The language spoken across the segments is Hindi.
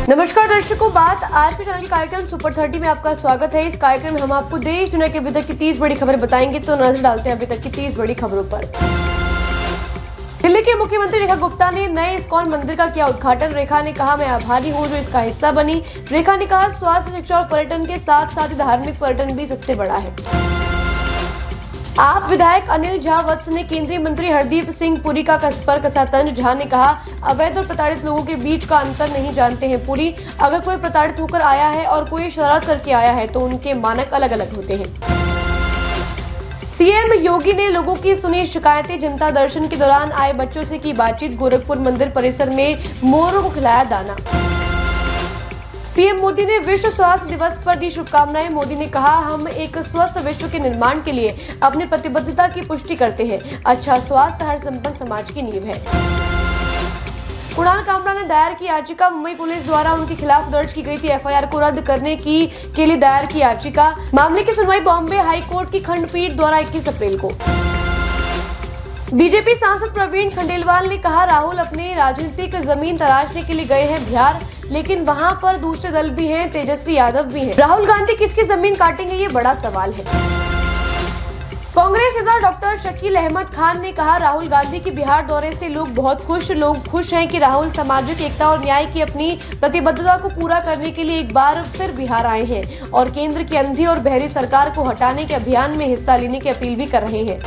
नमस्कार दर्शकों, बात आज के चैनल के कार्यक्रम सुपर 30 में आपका स्वागत है। इस कार्यक्रम में हम आपको देश दुनिया के अभी तक की 30 बड़ी खबरें बताएंगे। तो नजर डालते हैं अभी तक की 30 बड़ी खबरों पर। दिल्ली के मुख्यमंत्री रेखा गुप्ता ने नए इस्कॉन मंदिर का किया उद्घाटन। रेखा ने कहा, मैं आभारी हूं जो इसका हिस्सा बनी। रेखा ने कहा, स्वास्थ्य, शिक्षा और पर्यटन के साथ साथ धार्मिक पर्यटन भी सबसे बड़ा है। आप विधायक अनिल झा वत्स ने केंद्रीय मंत्री हरदीप सिंह पुरी का पर कसा तंज। झा ने कहा, अवैध और प्रताड़ित लोगों के बीच का अंतर नहीं जानते हैं पुरी। अगर कोई प्रताड़ित होकर आया है और कोई शरारत करके आया है तो उनके मानक अलग अलग होते हैं। सीएम योगी ने लोगों की सुनी शिकायतें। जनता दर्शन के दौरान आए बच्चों से की बातचीत। गोरखपुर मंदिर परिसर में मोरों को खिलाया दाना। पीएम मोदी ने विश्व स्वास्थ्य दिवस पर दी शुभकामनाएं। मोदी ने कहा, हम एक स्वस्थ विश्व के निर्माण के लिए अपनी प्रतिबद्धता की पुष्टि करते हैं। अच्छा स्वास्थ्य हर संपन्न समाज की नींव है। कुणाल कामरा ने दायर की याचिका। मुंबई पुलिस द्वारा उनके खिलाफ दर्ज की गई थी एफआईआर को रद्द करने के लिए दायर की याचिका। मामले की सुनवाई बॉम्बे हाई कोर्ट की खंडपीठ द्वारा 21 अप्रैल को। बीजेपी सांसद प्रवीण खंडेलवाल ने कहा, राहुल अपने राजनीतिक जमीन तलाशने के लिए गए हैं बिहार, लेकिन वहां पर दूसरे दल भी हैं, तेजस्वी यादव भी हैं। राहुल गांधी किसकी जमीन काटेंगे, ये बड़ा सवाल है। कांग्रेस नेता डॉक्टर शकील अहमद खान ने कहा, राहुल गांधी के बिहार दौरे से लोग खुश हैं कि राहुल सामाजिक एकता और न्याय की अपनी प्रतिबद्धता को पूरा करने के लिए एक बार फिर बिहार आए हैं और केंद्र की अंधी और बहरी सरकार को हटाने के अभियान में हिस्सा लेने की अपील भी कर रहे हैं।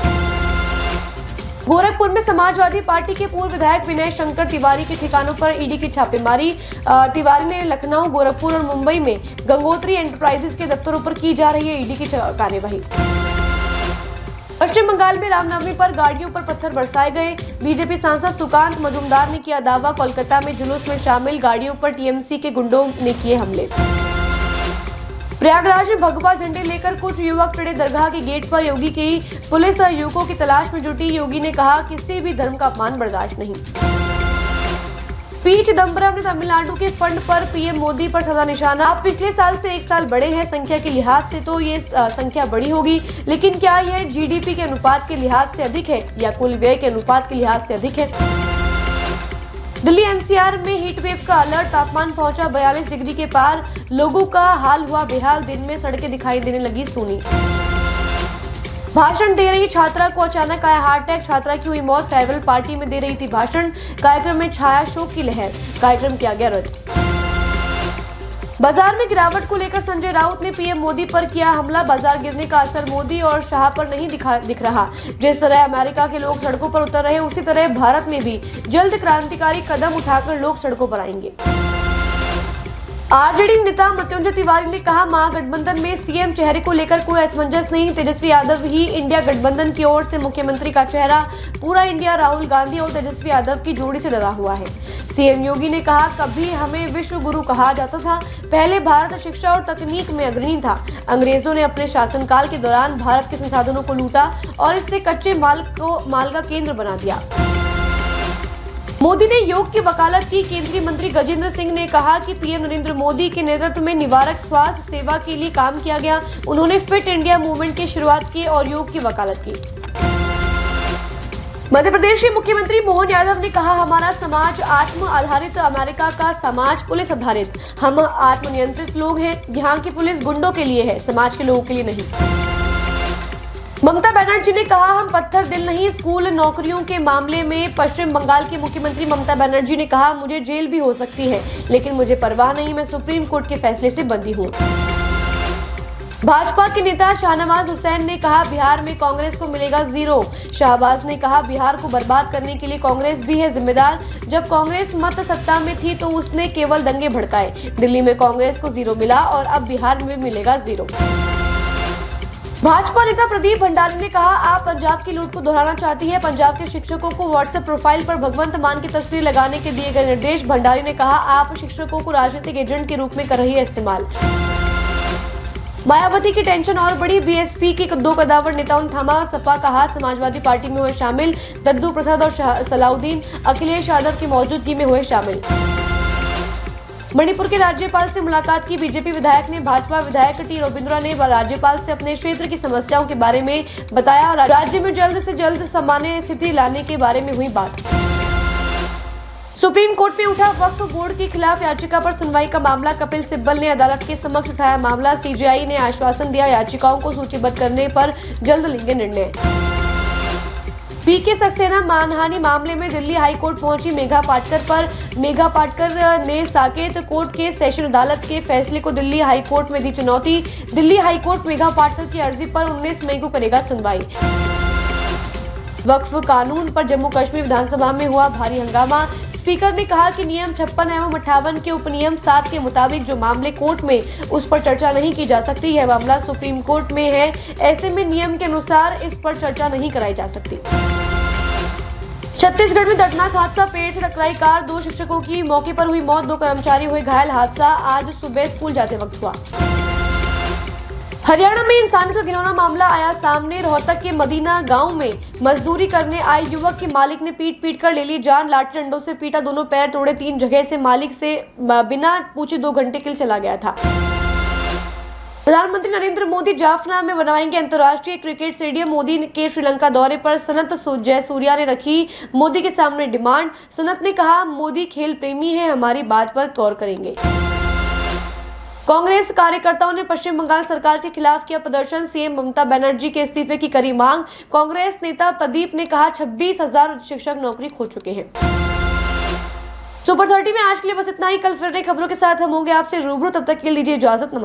गोरखपुर में समाजवादी पार्टी के पूर्व विधायक विनय शंकर तिवारी के ठिकानों पर ईडी की छापेमारी। तिवारी ने लखनऊ, गोरखपुर और मुंबई में गंगोत्री एंटरप्राइजेस के दफ्तरों पर की जा रही है ईडी की कार्यवाही। पश्चिम बंगाल में रामनवमी पर गाड़ियों पर पत्थर बरसाए गए। बीजेपी सांसद सुकांत मजूमदार ने किया दावा। कोलकाता में जुलूस में शामिल गाड़ियों पर टीएमसी के गुंडों ने किए हमले। प्रयागराज में भगवा झंडे लेकर कुछ युवक चढ़े दरगाह के गेट पर। योगी की पुलिस युवकों की तलाश में जुटी। योगी ने कहा, किसी भी धर्म का अपमान बर्दाश्त नहीं। पी चिदम्बरम ने तमिलनाडु के फंड पर पीएम मोदी पर साधा निशाना। आप पिछले साल से 1 साल बड़े हैं। संख्या के लिहाज से तो ये संख्या बड़ी होगी, लेकिन क्या यह जीडीपी के अनुपात के लिहाज से अधिक है या कुल व्यय के अनुपात के लिहाज से अधिक है? दिल्ली एनसीआर में हीट वेव का अलर्ट। तापमान पहुंचा 42 डिग्री के पार। लोगों का हाल हुआ बेहाल। दिन में सड़कें दिखाई देने लगी सूनी। भाषण दे रही छात्रा को अचानक आया हार्ट अटैक। छात्रा की हुई मौत। फेयरवेल पार्टी में दे रही थी भाषण। कार्यक्रम में छाया शोक की लहर। कार्यक्रम किया गया रद्द। बाजार में गिरावट को लेकर संजय राउत ने पीएम मोदी पर किया हमला। बाजार गिरने का असर मोदी और शाह पर नहीं दिख रहा। जिस तरह अमेरिका के लोग सड़कों पर उतर रहे हैं, उसी तरह भारत में भी जल्द क्रांतिकारी कदम उठाकर लोग सड़कों पर आएंगे। आरजेडी नेता मृत्युंजय तिवारी ने कहा, महागठबंधन में सीएम चेहरे को लेकर कोई असमंजस नहीं। तेजस्वी यादव ही इंडिया गठबंधन की ओर से मुख्यमंत्री का चेहरा। पूरा इंडिया राहुल गांधी और तेजस्वी यादव की जोड़ी से डरा हुआ है। सीएम योगी ने कहा, कभी हमें विश्व गुरु कहा जाता था। पहले भारत शिक्षा और तकनीक में अग्रणी था। अंग्रेजों ने अपने शासनकाल के दौरान भारत के संसाधनों को लूटा और इससे कच्चे माल का केंद्र बना दिया। मोदी ने योग की वकालत की। केंद्रीय मंत्री गजेंद्र सिंह ने कहा कि पीएम नरेंद्र मोदी के नेतृत्व में निवारक स्वास्थ्य सेवा के लिए काम किया गया। उन्होंने फिट इंडिया मूवमेंट की शुरुआत की और योग की वकालत की। मध्य प्रदेश के मुख्यमंत्री मोहन यादव ने कहा, हमारा समाज आत्म आधारित, अमेरिका का समाज पुलिस आधारित। हम आत्मनियंत्रित लोग हैं। यहाँ की पुलिस गुंडों के लिए है, समाज के लोगों के लिए नहीं। ममता बनर्जी ने कहा, हम पत्थर दिल नहीं। स्कूल नौकरियों के मामले में पश्चिम बंगाल की मुख्यमंत्री ममता बनर्जी ने कहा, मुझे जेल भी हो सकती है, लेकिन मुझे परवाह नहीं। मैं सुप्रीम कोर्ट के फैसले से बंधी हूँ। भाजपा के नेता शाहनवाज हुसैन ने कहा, बिहार में कांग्रेस को मिलेगा 0। शाहबाज ने कहा, बिहार को बर्बाद करने के लिए कांग्रेस भी है जिम्मेदार। जब कांग्रेस मत सत्ता में थी तो उसने केवल दंगे भड़काए। दिल्ली में कांग्रेस को 0 मिला और अब बिहार में मिलेगा 0। भाजपा नेता प्रदीप भंडारी ने कहा, आप पंजाब की लूट को दोहराना चाहती है। पंजाब के शिक्षकों को व्हाट्सएप प्रोफाइल पर भगवंत मान की तस्वीर लगाने के दिए गए निर्देश। भंडारी ने कहा, आप शिक्षकों को राजनीतिक एजेंट के रूप में कर रही है इस्तेमाल। मायावती की टेंशन और बड़ी। बीएसपी के 2 कद्दावर नेताओं ने थामा सपा का हाथ। समाजवादी पार्टी में हुए शामिल। दद्दू प्रसाद और सलाउद्दीन अखिलेश यादव की मौजूदगी में हुए शामिल। मणिपुर के राज्यपाल से मुलाकात की। बीजेपी विधायक ने भाजपा विधायक टी रविंद्रा ने राज्यपाल से अपने क्षेत्र की समस्याओं के बारे में बताया। राज्य में जल्द से जल्द सामान्य स्थिति लाने के बारे में हुई बात। सुप्रीम कोर्ट में उठा वक्फ बोर्ड के खिलाफ याचिका पर सुनवाई का मामला। कपिल सिब्बल ने अदालत के समक्ष उठाया मामला। सीजेआई ने आश्वासन दिया याचिकाओं को सूचीबद्ध करने पर जल्द लेंगे निर्णय। पीके सक्सेना मानहानि मामले में दिल्ली हाई कोर्ट पहुंची मेघा पाटकर पर। मेघा पाटकर ने साकेत कोर्ट के सेशन अदालत के फैसले को दिल्ली हाई कोर्ट में दी चुनौती। दिल्ली हाई कोर्ट मेघा पाटकर की अर्जी पर 19 मई को करेगा सुनवाई। वक्फ कानून पर जम्मू कश्मीर विधानसभा में हुआ भारी हंगामा। स्पीकर ने कहा कि नियम 56 एवं 58 के उपनियम 7 के मुताबिक जो मामले कोर्ट में उस पर चर्चा नहीं की जा सकती है मामला सुप्रीम कोर्ट में है। ऐसे में नियम के अनुसार इस पर चर्चा नहीं कराई जा सकती। छत्तीसगढ़ में दर्दनाक हादसा। पेड़ से टकराई कार, 2 शिक्षकों की मौके पर हुई मौत, 2 कर्मचारी हुए घायल। हादसा आज सुबह स्कूल जाते वक्त हुआ। हरियाणा में इंसानियत का घिनौना मामला आया सामने। रोहतक के मदीना गांव में मजदूरी करने आए युवक की मालिक ने पीट कर ले ली जान। लाठी डंडों से पीटा, दोनों पैर तोड़े। 3 जगह से मालिक से बिना पूछे 2 घंटे के लिए चला गया था। प्रधानमंत्री नरेंद्र मोदी जाफना में बनवाएंगे अंतर्राष्ट्रीय क्रिकेट स्टेडियम। मोदी के श्रीलंका दौरे पर सनत जयसूर्या ने रखी मोदी के सामने डिमांड। सनत ने कहा, मोदी खेल प्रेमी है, हमारी बात पर गौर करेंगे। कांग्रेस कार्यकर्ताओं ने पश्चिम बंगाल सरकार के खिलाफ किया प्रदर्शन। सीएम ममता बनर्जी के इस्तीफे की करी मांग। कांग्रेस नेता प्रदीप ने कहा 26,000 शिक्षक नौकरी खो चुके हैं। सुपर 30 में आज के लिए बस इतना ही। कल फिर नई खबरों के साथ हम होंगे आपसे रूबरू। तब तक के लिए दीजिए इजाजत। नमस्कार।